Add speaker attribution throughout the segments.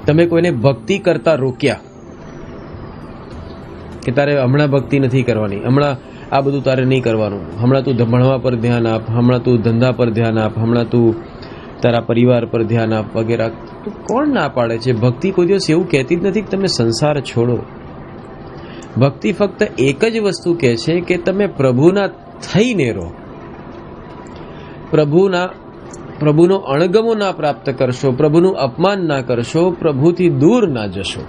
Speaker 1: તમે કોઈને ભક્તિ કરતા રોક્યા કે તારે હમણાં ભક્તિ નથી કરવાની, હમણાં આ બધું તારે નહીં કરવાનું, હમણાં તું ભણવા પર ધ્યાન આપ, હમણાં તું ધંધા પર ધ્યાન આપ, હમણાં તું તારા પરિવાર પર ધ્યાન આપ વગેરે, તો કોણ ના પાડે છે? ભક્તિ કોઈ દિવસ એવું કહેતી જ નથી કે તમે સંસાર છોડો. ભક્તિ ફક્ત એક જ વસ્તુ કહે છે કે તમે પ્રભુના થઈને રહો, પ્રભુનો અણગમો ના પ્રાપ્ત કરશો, પ્રભુનું અપમાન ના કરશો, પ્રભુથી દૂર ના જશો.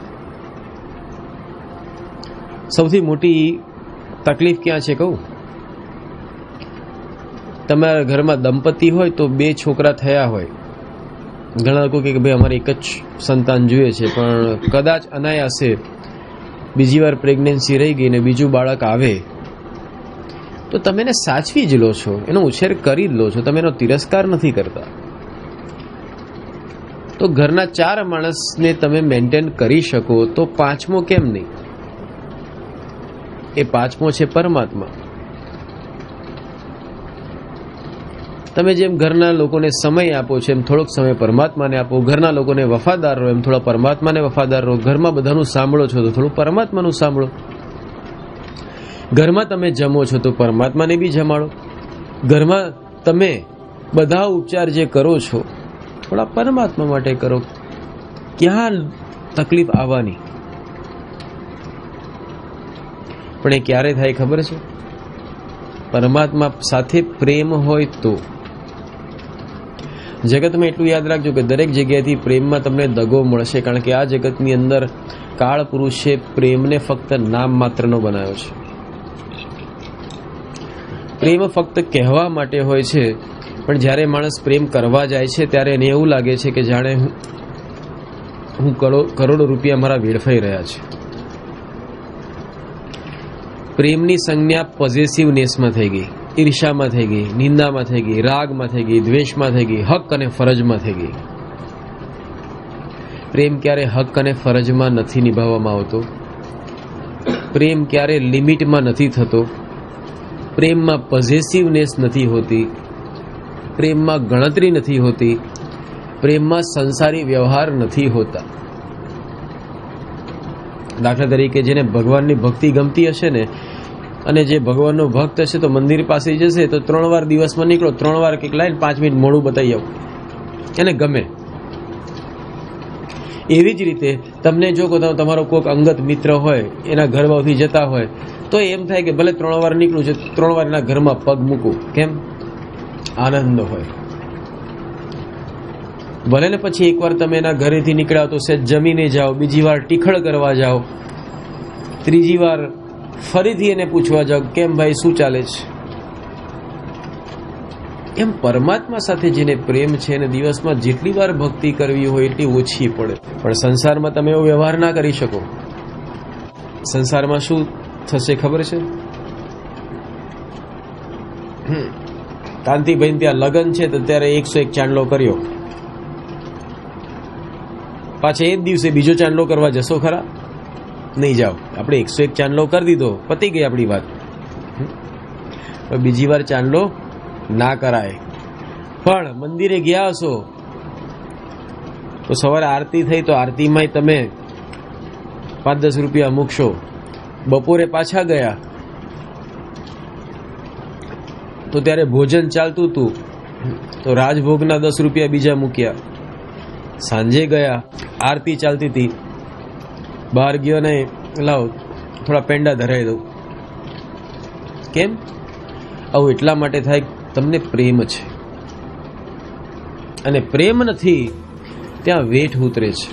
Speaker 1: સૌથી મોટી તકલીફ ક્યાં છે કહું? તમારા ઘરમાં દંપતી હોય તો 2 છોકરા થયા હોય, ઘણા લોકો કે ભાઈ અમારે એક જ સંતાન જોઈએ છે, પણ કદાચ અનાયાસે બીજી વાર પ્રેગ્નન્સી રહી ગઈ ને બીજું બાળક આવે તો તમે એને સાચવી જ લો છો, એનો ઉછેર કરી જ લો છો, તમે એનો તિરસ્કાર નથી કરતા. તો ઘરના 4 માણસને તમે મેન્ટેન કરી શકો તો 5મો કેમ નહીં? એ 5મો છે પરમાત્મા. તમે જેમ ઘરના લોકોને સમય આપો છો એમ થોડોક સમય પરમાત્માને આપો, ઘરના લોકોને વફાદાર રહો એમ થોડા પરમાત્માને વફાદાર રહો, ઘરમાં બધાનું સાંભળો છો તો થોડું પરમાત્માનું સાંભળો, ઘરમાં તમે જમો છો તો પરમાત્માને બી જમાડો, ઘરમાં તમે બધા ઉપચાર જે કરો છો થોડા પરમાત્મા માટે કરો. ક્યાં તકલીફ આવવાની? પણ એ ક્યારે થાય ખબર છે? પરમાત્મા સાથે પ્રેમ હોય તો. જગતમાં એટલું યાદ રાખજો કે દરેક જગ્યાએથી પ્રેમમાં તમને દગો મળશે, કારણ કે આ જગતની અંદર કાળ પુરુષે પ્રેમને ફક્ત નામ માત્રનો બનાવ્યો છે. પ્રેમ ફક્ત કહેવા માટે હોય છે, પણ જ્યારે માણસ પ્રેમ કરવા જાય છે ત્યારે એને એવું લાગે છે કે જાણે હું કરોડો રૂપિયા મારા વેડફાઈ રહ્યા છે. પ્રેમની સંજ્ઞા પોઝેસિવનેસમાં થઈ ગઈ, ઈર્ષામાં થઈ ગઈ, નિંદામાં થઈ ગઈ, રાગમાં થઈ ગઈ, દ્વેષમાં થઈ ગઈ, હક અને ફરજમાં થઈ ગઈ. પ્રેમ ક્યારે હક અને ફરજમાં નથી નિભાવવામાં આવતો, પ્રેમ ક્યારે લિમિટમાં નથી થતો, પ્રેમમાં પોઝેસિવનેસ નથી હોતી, પ્રેમમાં ગણતરી નથી હોતી, પ્રેમમાં સંસારી વ્યવહાર નથી હોતા. દાખલા તરીકે જેને ભગવાનની ભક્તિ ગમતી હશે ને, અને જે ભગવાનનો ભક્ત હશે તો મંદિર પાસે જશે તો 3 વાર દિવસમાં નીકળો, 3 વાર કંઈક લાઈને 5 મિનિટ મોડું બતાવી આવો, એને ગમે. એવી જ રીતે તમને જો તમારો કોઈક અંગત મિત્ર હોય, એના ઘરમાંથી જતા હોય તો એમ થાય કે ભલે 3 વાર નીકળું છે, 3 વાર એના ઘરમાં પગ મૂકું. કેમ? આનંદ હોય. ભલે ને પછી એકવાર તમે એના ઘરેથી નીકળ્યા તો સેજ જમીને જાઓ, બીજી વાર ટીખળ કરવા જાઓ, ત્રીજી વાર ફરીથી એને પૂછવા જાઓ કેમ ભાઈ શું ચાલે છે. એમ પરમાત્મા સાથે જેને પ્રેમ છે એને દિવસમાં જેટલી વાર ભક્તિ કરવી હોય એટલી ઓછી પડે. પણ સંસારમાં તમે એવો વ્યવહાર ના કરી શકો. સંસારમાં શું થશે ખબર છે? કાંતિભાઈ ત્યાં લગ્ન છે તો ત્યારે 101 ચાંદલો કર્યો, પાછા એ જ દિવસે બીજો ચાંદલો કરવા જશો ખરા? નહીં જાઓ. આપણે 101 ચાંદલો કરી દીધો, પતી ગઈ આપણી વાત. બીજી વાર ચાંદલો ના કરાય. પણ મંદિરે ગયા હશો તો સવારે આરતી થઈ તો આરતીમાં તમે 5-10 રૂપિયા મૂકશો, બપોરે પાછા ગયા તો ત્યારે ભોજન ચાલતું હતું તો રાજભોગના 10 રૂપિયા બીજા મૂક્યા. સાંજે ગયા, આરતી ચાલતી હતી, બહાર ગયો ને લાવ થોડા પેંડા ધરાવી દઉં. કેમ? આવું એટલા માટે થાય તમને પ્રેમ છે, અને પ્રેમ નથી ત્યાં વેઠ ઉતરે છે.